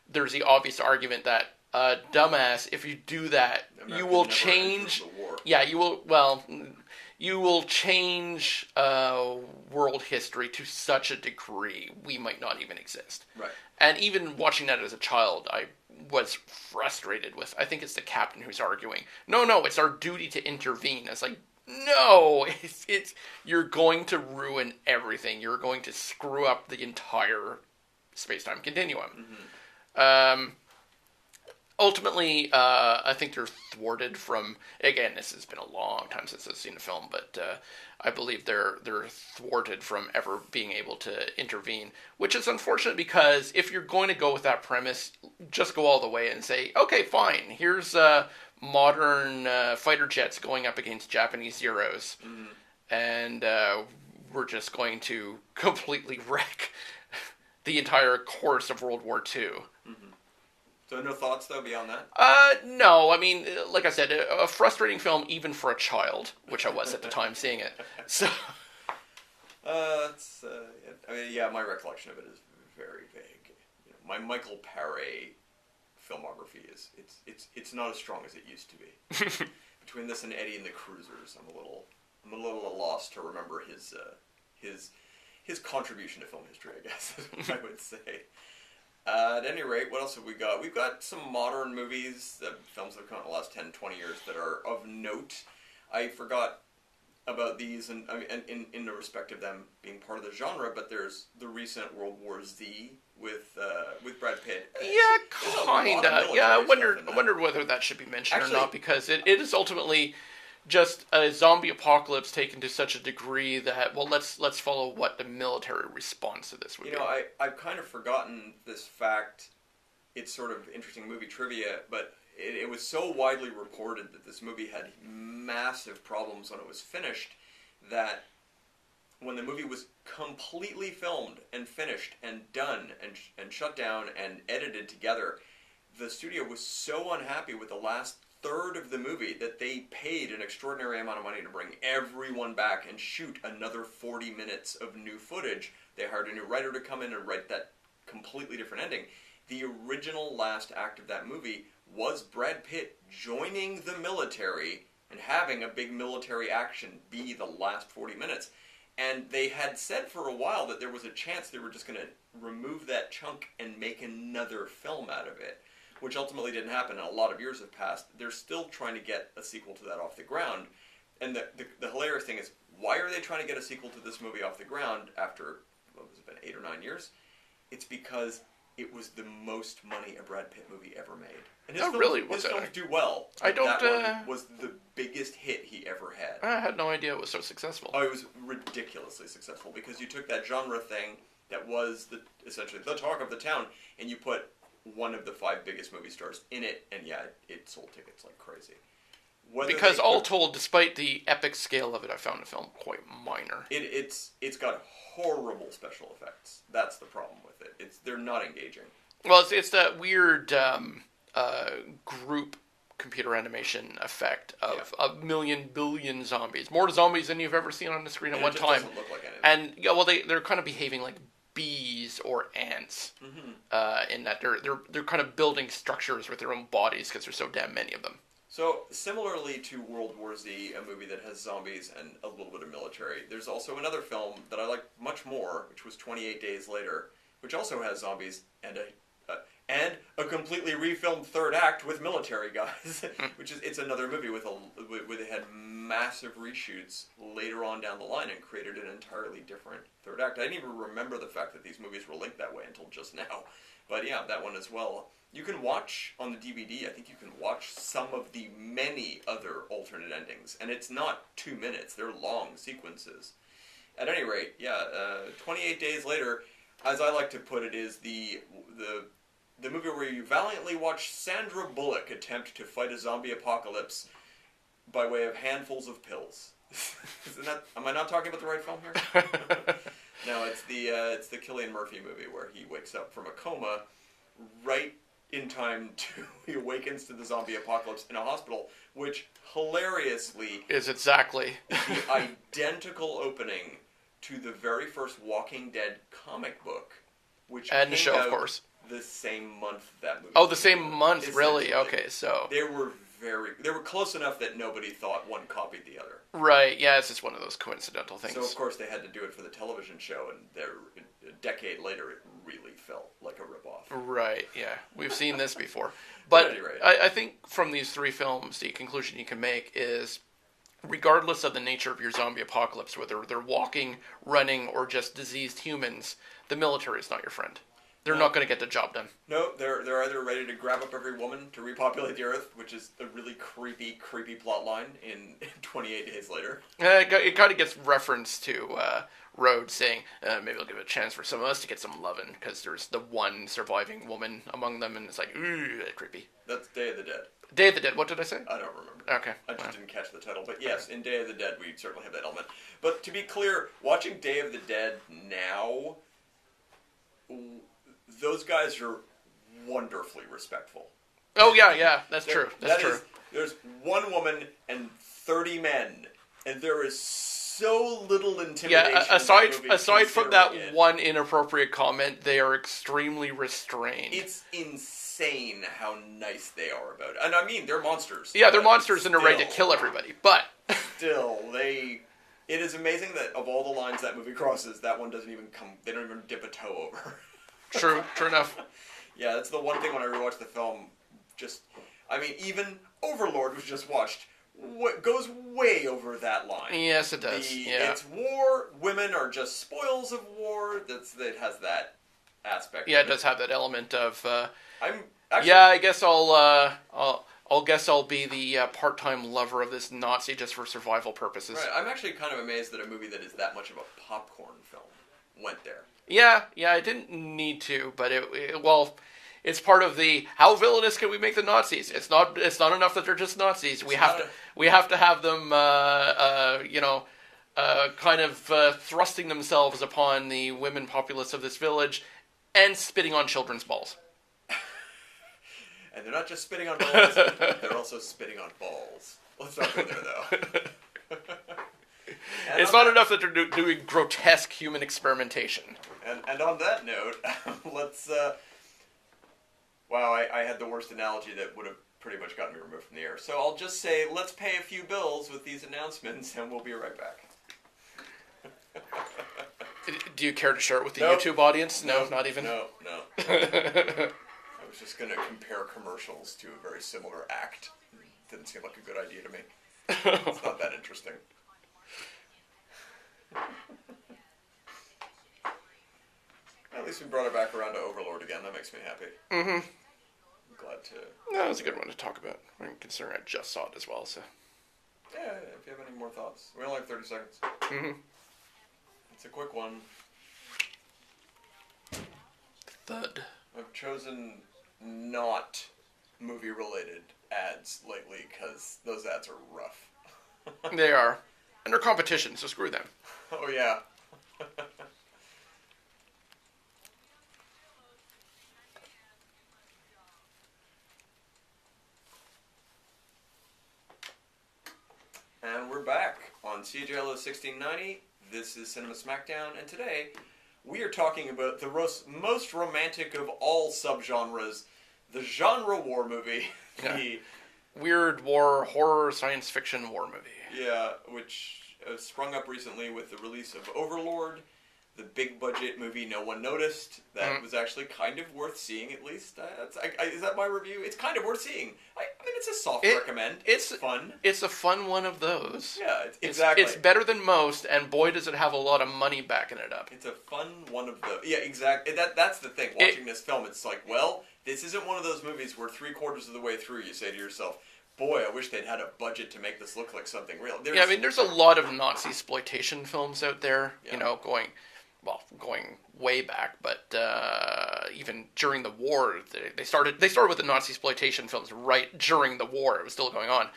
there's the obvious argument that, dumbass, if you do that, you will change... Yeah, you will change world history to such a degree we might not even exist. Right. And even watching that as a child, I was frustrated with, I think it's the captain who's arguing, no, it's our duty to intervene. It's like, no, it's you're going to ruin everything. You're going to screw up the entire space-time continuum. Mm-hmm. Ultimately, I think they're thwarted from... Again, this has been a long time since I've seen the film, but I believe they're thwarted from ever being able to intervene, which is unfortunate because if you're going to go with that premise, just go all the way and say, okay, fine, here's modern fighter jets going up against Japanese Zeros, and we're just going to completely wreck the entire course of World War II. Mm-hmm. So no thoughts, though, beyond that? No. I mean, like I said, a frustrating film even for a child, which I was at the time seeing it. So, my recollection of it is very vague. My Michael Paré filmography it's not as strong as it used to be. Between this and Eddie and the Cruisers, I'm a little at a loss to remember his contribution to film history, I guess, I would say. At any rate, what else have we got? We've got some modern movies, films that have come out in the last 10, 20 years that are of note. I forgot about these and in the respect of them being part of the genre, but there's the recent World War Z with Brad Pitt. Yeah, kinda. Yeah, I wondered whether that should be mentioned or not, because it is ultimately just a zombie apocalypse taken to such a degree that, well, let's follow what the military response to this would be. I've kind of forgotten this fact. It's sort of interesting movie trivia, but it was so widely reported that this movie had massive problems when it was finished that when the movie was completely filmed and finished and done and shut down and edited together, the studio was so unhappy with the last third of the movie that they paid an extraordinary amount of money to bring everyone back and shoot another 40 minutes of new footage. They hired a new writer to come in and write that completely different ending. The original last act of that movie was Brad Pitt joining the military and having a big military action be the last 40 minutes. And they had said for a while that there was a chance they were just going to remove that chunk and make another film out of it, which ultimately didn't happen, and a lot of years have passed. They're still trying to get a sequel to that off the ground. And the hilarious thing is, why are they trying to get a sequel to this movie off the ground after, what was it, been 8 or 9 years? It's because it was the most money a Brad Pitt movie ever made. And his films do well. That one was the biggest hit he ever had. I had no idea it was so successful. Oh, it was ridiculously successful, because you took that genre thing that was essentially the talk of the town, and you put one of the 5 biggest movie stars in it, and it sold tickets like crazy. Because all told, despite the epic scale of it, I found the film quite minor. It's got horrible special effects. That's the problem with it. They're not engaging. Well, it's that weird group computer animation effect of a billion zombies. More zombies than you've ever seen on the screen at one time. It doesn't look like anything. And they're kind of behaving like bees or ants, in that they're kind of building structures with their own bodies because there's so damn many of them. So, similarly to World War Z, a movie that has zombies and a little bit of military, there's also another film that I like much more, which was 28 Days Later, which also has zombies and a completely refilmed third act with military guys, it's another movie where they had massive reshoots later on down the line and created an entirely different third act. I didn't even remember the fact that these movies were linked that way until just now. But yeah, that one as well. You can watch on the DVD, I think you can watch some of the many other alternate endings. And it's not 2 minutes, they're long sequences. At any rate, 28 Days Later, as I like to put it, is the movie where you valiantly watch Sandra Bullock attempt to fight a zombie apocalypse by way of handfuls of pills. Am I not talking about the right film here? No, it's the Cillian Murphy movie where he wakes up from a coma right in time to he awakens to the zombie apocalypse in a hospital, which hilariously is exactly the identical opening to the very first Walking Dead comic book, which and the came show, out of course, the same month that movie. Oh, the same month, really? Essentially. Okay, so They were close enough that nobody thought one copied the other. right, yeah, it's just one of those coincidental things. So of course they had to do it for the television show, and a decade later it really felt like a ripoff. Right, yeah, we've seen this before. But At any rate. I think from these three films, the conclusion you can make is, regardless of the nature of your zombie apocalypse, whether they're walking, running, or just diseased humans, the military is not your friend. They're not going to get the job done. No, they're either ready to grab up every woman to repopulate the Earth, which is a really creepy plot line in 28 Days Later. It kind of gets referenced to Rhodes saying, maybe I'll give it a chance for some of us to get some lovin', because there's the one surviving woman among them, and it's like, ooh, that's creepy. That's Day of the Dead. Day of the Dead, what did I say? I don't remember. Okay. I just didn't catch the title. But yes, in Day of the Dead, we certainly have that element. But to be clear, watching Day of the Dead now, those guys are wonderfully respectful. Oh, yeah, that's true. That's true. There's one woman and 30 men, and there is so little intimidation. Yeah, aside from that one inappropriate comment, they are extremely restrained. It's insane how nice they are about it. And I mean, they're monsters. Yeah, they're monsters and they're ready to kill everybody, but... Still, it is amazing that of all the lines that movie crosses, that one doesn't even they don't even dip a toe over. True enough. Yeah, that's the one thing when I rewatch the film, even Overlord was just watched, goes way over that line. Yes, it does. It's war, women are just spoils of war, it has that aspect. Yeah, it does have that element of, Actually, I guess I'll be the part-time lover of this Nazi just for survival purposes. Right, I'm actually kind of amazed that a movie that is that much of a popcorn film went there. Yeah, I didn't need to, but it's part of the how villainous can we make the Nazis? It's not enough that they're just Nazis. We have to have them kind of thrusting themselves upon the women populace of this village and spitting on children's balls. And they're not just spitting on balls, they're also spitting on balls. Let's not go there though. It's not enough that they're doing grotesque human experimentation. And on that note, let's... Wow, I had the worst analogy that would have pretty much gotten me removed from the air. So I'll just say, let's pay a few bills with these announcements, and we'll be right back. Do you care to share it with the YouTube audience? No, not even? No. I was just going to compare commercials to a very similar act. Didn't seem like a good idea to me. It's not that interesting. At least we brought it back around to Overlord again. That makes me happy. Mm-hmm. I'm glad to... No, it was a good one to talk about. Considering I just saw it as well, so... Yeah, if you have any more thoughts. We only have 30 seconds. Mm-hmm. It's a quick one. Thud. I've chosen not movie-related ads lately, because those ads are rough. They are. And they're competition, so screw them. Oh, yeah. And we're back on CJLO 1690. This is Cinema Smackdown, and today we are talking about the most romantic of all subgenres, the genre war movie, weird horror science fiction war movie. Yeah, which sprung up recently with the release of Overlord, the big budget movie no one noticed. That was actually kind of worth seeing, at least. Is that my review? It's kind of worth seeing. I mean, it's a soft recommend. It's fun. It's a fun one of those. Yeah, exactly. It's better than most, and boy, does it have a lot of money backing it up. It's a fun one of those. Yeah, exactly. That's the thing. Watching this film, it's like, well, this isn't one of those movies where 3/4 of the way through you say to yourself, boy, I wish they'd had a budget to make this look like something real. I mean, there's a lot of Nazi exploitation films out there, going way back, but even during the war, they started with the Nazi exploitation films right during the war. It was still going on.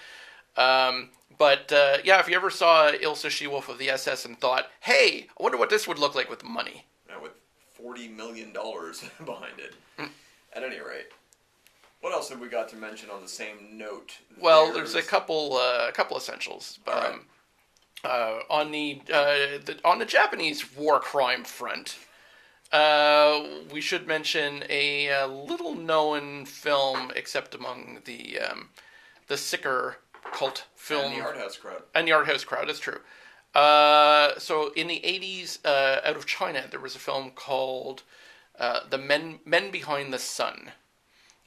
If you ever saw Ilse She-Wolf of the SS and thought, hey, I wonder what this would look like with money. Yeah, with $40 million behind it. At any rate. What else have we got to mention on the same note? Well, there's a couple essentials. Right. On the Japanese war crime front, we should mention a little known film, except among the sicker cult film and the art house crowd. And the art house crowd, that's true. So in the 80s, out of China, there was a film called The Men Behind the Sun.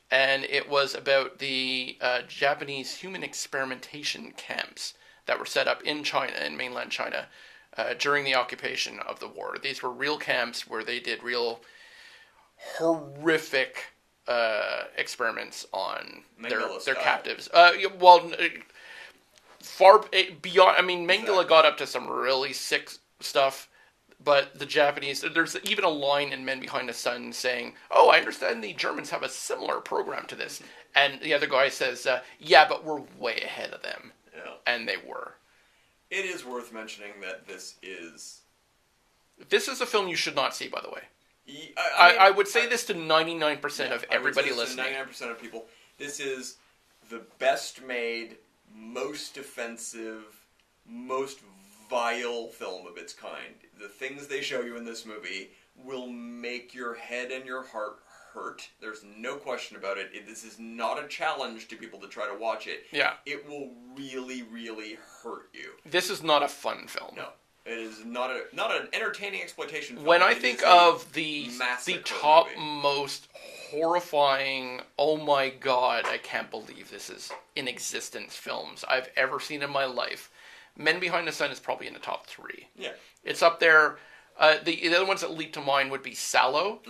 And it was about the Japanese human experimentation camps that were set up in China, in mainland China, during the occupation of the war. These were real camps where they did real horrific experiments on their captives. Far beyond. I mean, Mengele got up to some really sick stuff. But the Japanese, there's even a line in Men Behind the Sun saying, oh, I understand the Germans have a similar program to this. And the other guy says, yeah, but we're way ahead of them. Yeah. And they were. It is worth mentioning that this is a film you should not see, by the way. I would say this to 99% of everybody listening. 99% of people. This is the best made, most offensive, most vile film of its kind. The things they show you in this movie will make your head and your heart hurt. There's no question about it. This is not a challenge to people to try to watch it. Yeah. It will really, really hurt you. This is not a fun film. No. It is not an entertaining exploitation film. When I think of the top most horrifying, oh my god, I can't believe this is in existence films I've ever seen in my life, Men Behind the Sun is probably in the top 3. Yeah. It's up there. The other ones that leap to mind would be Sallow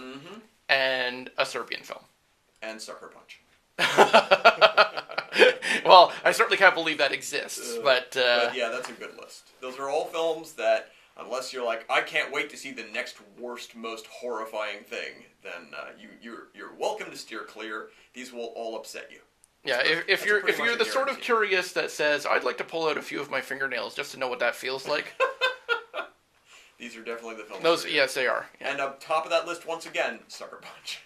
and a Serbian film. And Sucker Punch. Well, I certainly can't believe that exists. But yeah, that's a good list. Those are all films that, unless you're like, I can't wait to see the next worst, most horrifying thing, then you're welcome to steer clear. These will all upset you. Yeah, if you're the sort of curious that says, I'd like to pull out a few of my fingernails just to know what that feels like. These are definitely the films. Those, yes, they are. Yeah. And up top of that list, once again, Sucker Punch.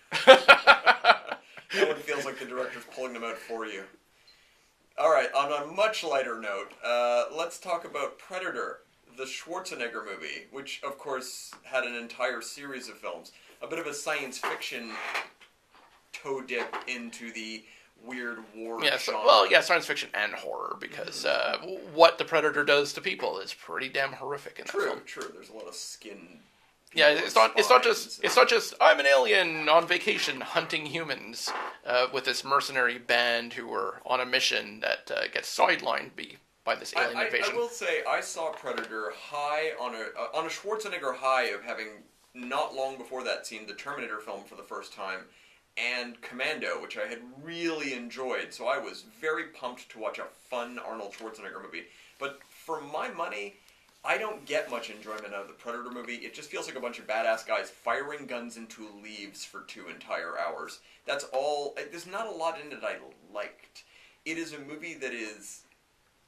No one feels like the director's pulling them out for you. Alright, on a much lighter note, let's talk about Predator, the Schwarzenegger movie, which, of course, had an entire series of films. A bit of a science fiction toe dip into the weird war genre. Science fiction and horror, because what the Predator does to people is pretty damn horrific in that film. True. There's a lot of skin. Yeah, it's not just I'm an alien on vacation hunting humans with this mercenary band who were on a mission that gets sidelined by this alien invasion. I will say I saw Predator high on a Schwarzenegger high of having not long before that seen the Terminator film for the first time, and Commando, which I had really enjoyed, so I was very pumped to watch a fun Arnold Schwarzenegger movie. But for my money, I don't get much enjoyment out of the Predator movie. It just feels like a bunch of badass guys firing guns into leaves for 2 entire hours. That's all. There's not a lot in it I liked. It is a movie that is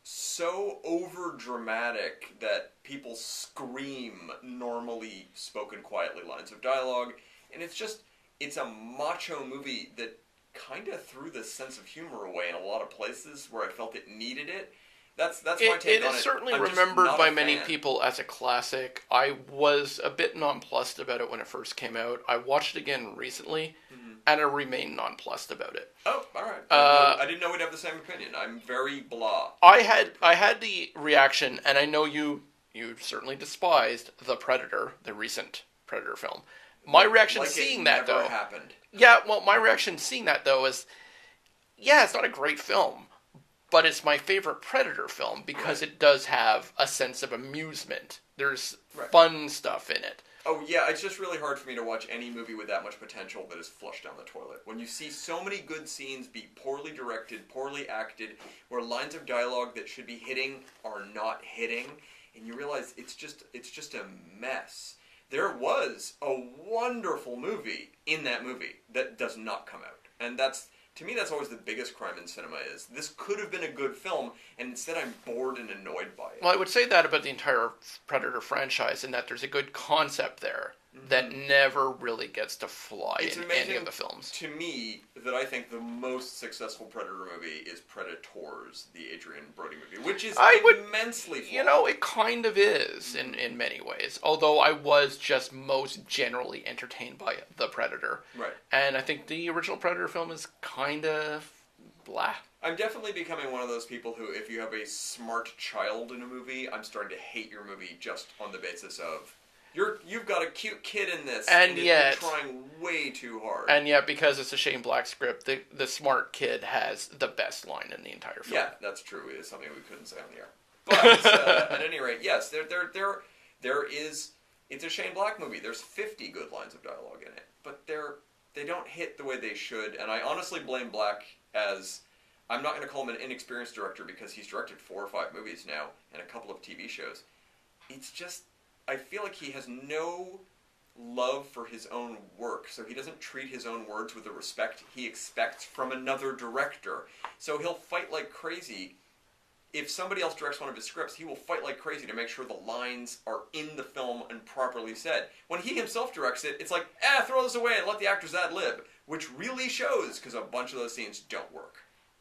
so over-dramatic that people scream normally spoken quietly lines of dialogue, and it's a macho movie that kind of threw the sense of humor away in a lot of places where I felt it needed it. That's my take on it. It is certainly remembered by many people as a classic. I was a bit nonplussed about it when it first came out. I watched it again recently, and I remain nonplussed about it. Oh, all right. I didn't know we'd have the same opinion. I'm very blah. I had the reaction, and I know you certainly despised The Predator, the recent Predator film. My reaction seeing that, though... happened. Yeah, well, my reaction seeing that, though, is... Yeah, it's not a great film, but it's my favorite Predator film because it does have a sense of amusement. There's fun stuff in it. Oh, yeah, it's just really hard for me to watch any movie with that much potential that is flushed down the toilet. When you see so many good scenes be poorly directed, poorly acted, where lines of dialogue that should be hitting are not hitting, and you realize it's just a mess. There was a wonderful movie in that movie that does not come out. And to me, that's always the biggest crime in cinema is, this could have been a good film, and instead I'm bored and annoyed by it. Well, I would say that about the entire Predator franchise, in that there's a good concept there that never really gets to fly in any of the films. To me, that I think the most successful Predator movie is Predators, the Adrian Brody movie, which is immensely flawed. You know, it kind of is in many ways, although I was just most generally entertained by The Predator. Right. And I think the original Predator film is kind of blah. I'm definitely becoming one of those people who, if you have a smart child in a movie, I'm starting to hate your movie just on the basis of... You've got a cute kid in this, and yet you're trying way too hard. And yet, because it's a Shane Black script, the smart kid has the best line in the entire film. Yeah, that's true. It is something we couldn't say on the air. But at any rate, yes, there is. It's a Shane Black movie. There's 50 good lines of dialogue in it, but they don't hit the way they should. And I honestly blame Black as... I'm not going to call him an inexperienced director because he's directed 4 or 5 movies now and a couple of TV shows. It's just... I feel like he has no love for his own work, so he doesn't treat his own words with the respect he expects from another director. So he'll fight like crazy. If somebody else directs one of his scripts, he will fight like crazy to make sure the lines are in the film and properly said. When he himself directs it, it's like, throw this away and let the actors ad-lib, which really shows, because a bunch of those scenes don't work.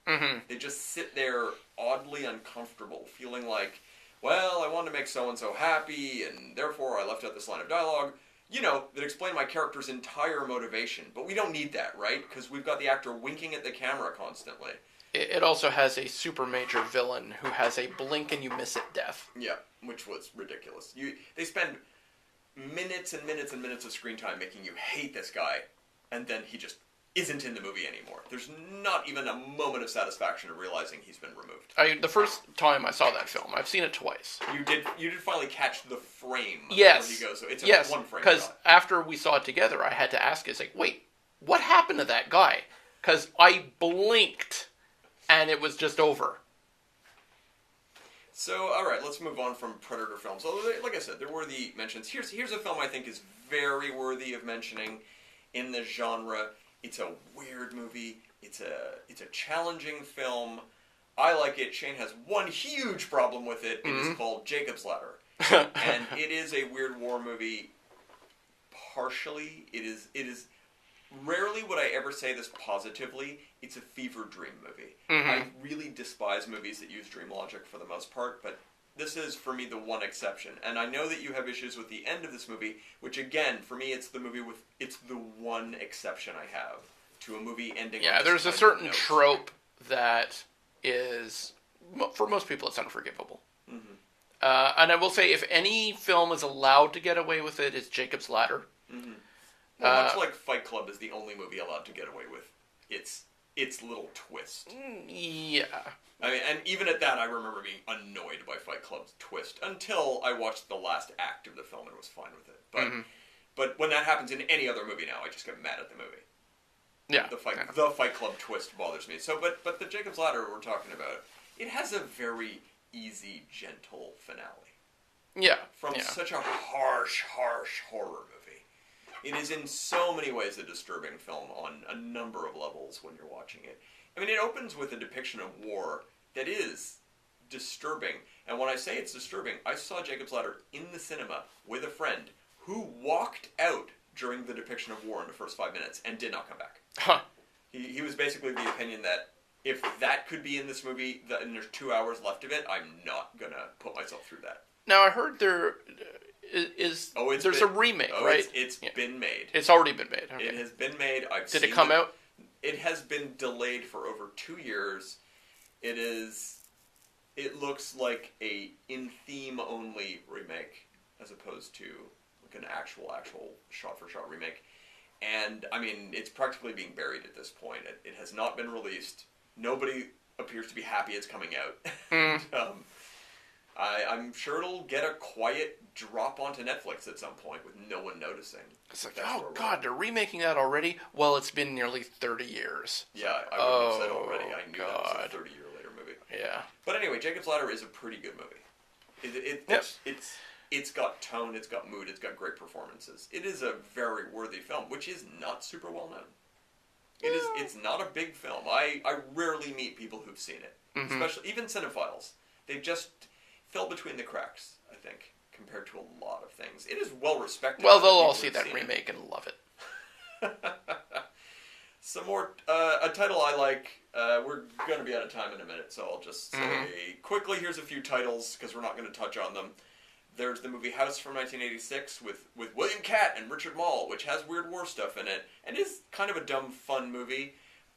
Mm-hmm. They just sit there oddly uncomfortable, feeling like... well, I wanted to make so-and-so happy, and therefore I left out this line of dialogue, that explained my character's entire motivation. But we don't need that, right? Because we've got the actor winking at the camera constantly. It also has a super major villain who has a blink and you miss it death. Yeah, which was ridiculous. They spend minutes and minutes and minutes of screen time making you hate this guy, and then he just isn't in the movie anymore. There's not even a moment of satisfaction of realizing he's been removed. The first time I saw that film, I've seen it twice. You did finally catch the frame. Yes. Where he goes. So it's a one frame. Because after we saw it together, I had to ask, wait, what happened to that guy? Because I blinked, and it was just over. So, all right, let's move on from Predator films. Although, like I said, they're worthy mentions. Here's a film I think is very worthy of mentioning in the genre. It's a weird movie. It's a challenging film. I like it. Shane has one huge problem with it. It is called Jacob's Ladder. And it is a weird war movie. Partially, it is rarely would I ever say this positively. It's a fever dream movie. I really despise movies that use dream logic for the most part, but this is, for me, the one exception. And I know that you have issues with the end of this movie, which, again, for me, it's the one exception I have to a movie ending. Yeah, there's a certain trope that is, for most people, it's unforgivable. And I will say, if any film is allowed to get away with it, it's Jacob's Ladder. Well, much like Fight Club is the only movie allowed to get away with its little twist. Yeah. I mean, and even at that, I remember being annoyed by Fight Club's twist until I watched the last act of the film and was fine with it. But when that happens in any other movie now, I just get mad at the movie. Yeah. The Fight Club twist bothers me. So, but the Jacob's Ladder we're talking about, it has a very easy, gentle finale. Yeah. From such a harsh horror movie. It is in so many ways a disturbing film on a number of levels when you're watching it. I mean, it opens with a depiction of war that is disturbing. And when I say it's disturbing, I saw Jacob's Ladder in the cinema with a friend who walked out during the depiction of war in the first 5 minutes and did not come back. Huh. He was basically of the opinion that if that could be in this movie and there's 2 hours left of it, I'm not going to put myself through that. Now, I heard is Oh, it's there's been, a remake, oh, right? It's been made. It's already been made. Okay. It has been made. Did it come out? It has been delayed for over 2 years. It is. It looks like a in-theme only remake, as opposed to like an actual shot-for-shot remake. And I mean, it's practically being buried at this point. It has not been released. Nobody appears to be happy it's coming out. I'm sure it'll get a quiet drop onto Netflix at some point with no one noticing. It's like, oh god, they're remaking that already? Well, it's been nearly 30 years. Yeah, I would have said already. I knew that was a 30-year later movie. Yeah. But anyway, Jacob's Ladder is a pretty good movie. It's got tone, it's got mood, it's got great performances. It is a very worthy film, which is not super well known. It's not a big film. I rarely meet people who've seen it, especially even cinephiles. They just fell between the cracks, I think, compared to a lot of things. It is well respected. Well, they'll all see that remake and love it. Some more, a title I like. We're going to be out of time in a minute, so I'll just say quickly. Here's a few titles because we're not going to touch on them. There's the movie House from 1986 with William Catt and Richard Mall, which has weird war stuff in it and is kind of a dumb, fun movie.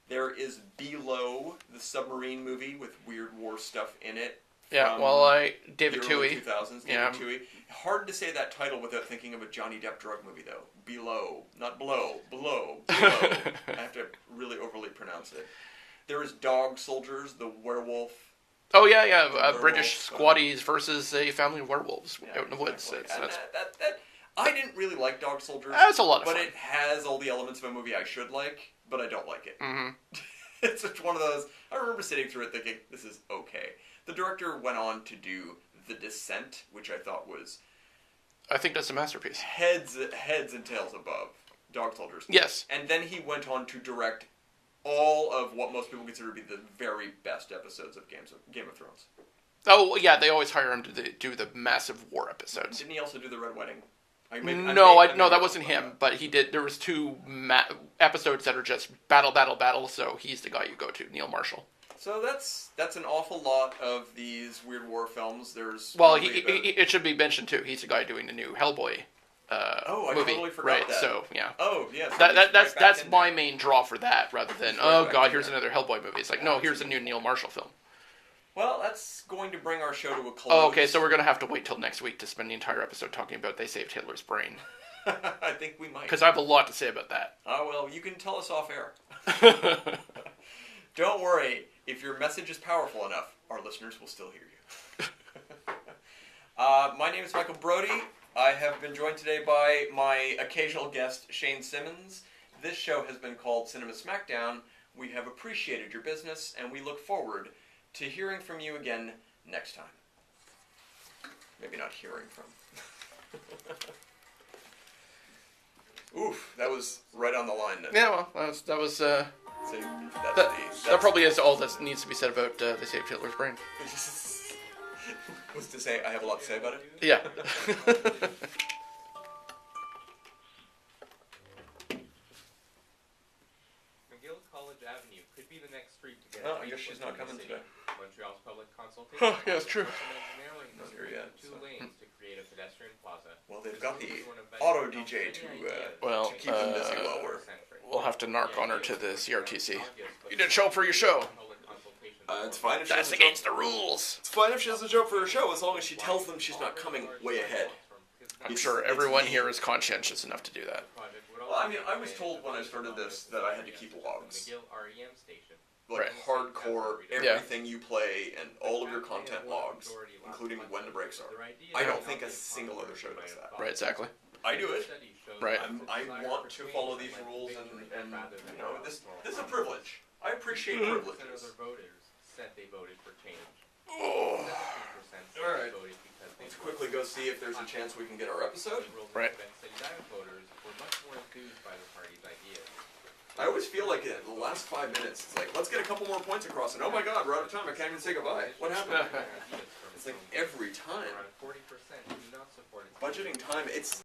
There is Below, the submarine movie with weird war stuff in it. Yeah, David Twohy. 2000s, David Twohy. Hard to say that title without thinking of a Johnny Depp drug movie, though. Below. Not Blow. Below. I have to really overly pronounce it. There is Dog Soldiers, the werewolf. Oh, yeah. British squatties versus a family of werewolves out in the woods. I didn't really like Dog Soldiers. That's a lot of fun. But it has all the elements of a movie I should like, but I don't like it. Mm-hmm. It's just one of those. I remember sitting through it thinking, this is okay. The director went on to do The Descent, which I thought was... I think that's a masterpiece. Heads and tails above Dog Soldiers. Yes. And then he went on to direct all of what most people consider to be the very best episodes of Game of Thrones. Oh, yeah, they always hire him to do the massive war episodes. Didn't he also do The Red Wedding? No, that wasn't him, but he did. There was 2 episodes that are just battle, so he's the guy you go to, Neil Marshall. So that's an awful lot of these weird war films. There's it should be mentioned too. He's the guy doing the new Hellboy I movie, totally forgot right? that. So yeah. Oh yeah. So that's my main draw for that, rather than here's another Hellboy movie. It's like no, here's a new Neil Marshall film. Well, that's going to bring our show to a close. Oh, okay. So we're gonna have to wait till next week to spend the entire episode talking about They Saved Hitler's Brain. I think we might. Because I have a lot to say about that. Oh well, you can tell us off air. Don't worry. If your message is powerful enough, our listeners will still hear you. My name is Michael Brody. I have been joined today by my occasional guest, Shane Simmons. This show has been called Cinema Smackdown. We have appreciated your business, and we look forward to hearing from you again next time. Maybe not hearing from. Oof, that was right on the line then. Yeah, well, that was. So that probably is all that needs to be said about They Saved Hitler's Brain. Was to say, I have a lot to say about it? Yeah. McGill College Avenue could be the next street to get. Oh, I guess she's not coming today. Montreal's public consultation. Oh, yeah, it's true. Not here yet. 2 lanes to create a pedestrian plaza. Well, they've got the auto DJ to keep them busy while we'll have to narc on her to the CRTC. You didn't show up for your show. It's fine if That's against the rules. It's fine if she doesn't show up for her show, as long as she tells them she's not coming way ahead. I'm sure everyone here is conscientious enough to do that. Well, I mean, I was told when I started this that I had to keep logs. Like Right. hardcore, everything you play, and all of your content logs, including when the breaks are. I don't think a single other show does that. Right, exactly. I do it. Right. I want to follow these rules, and you know, this is a privilege. I appreciate privileges. Said they voted for change. Oh. Alright. Let's quickly go see if there's a chance we can get our episode. Right. Voters were much more enthused by the party's ideas. I always feel like in the last 5 minutes, it's like, let's get a couple more points across, and oh my god, we're out of time, I can't even say goodbye. What happened? It's like every time. Around 40% do not support it. Budgeting time, it's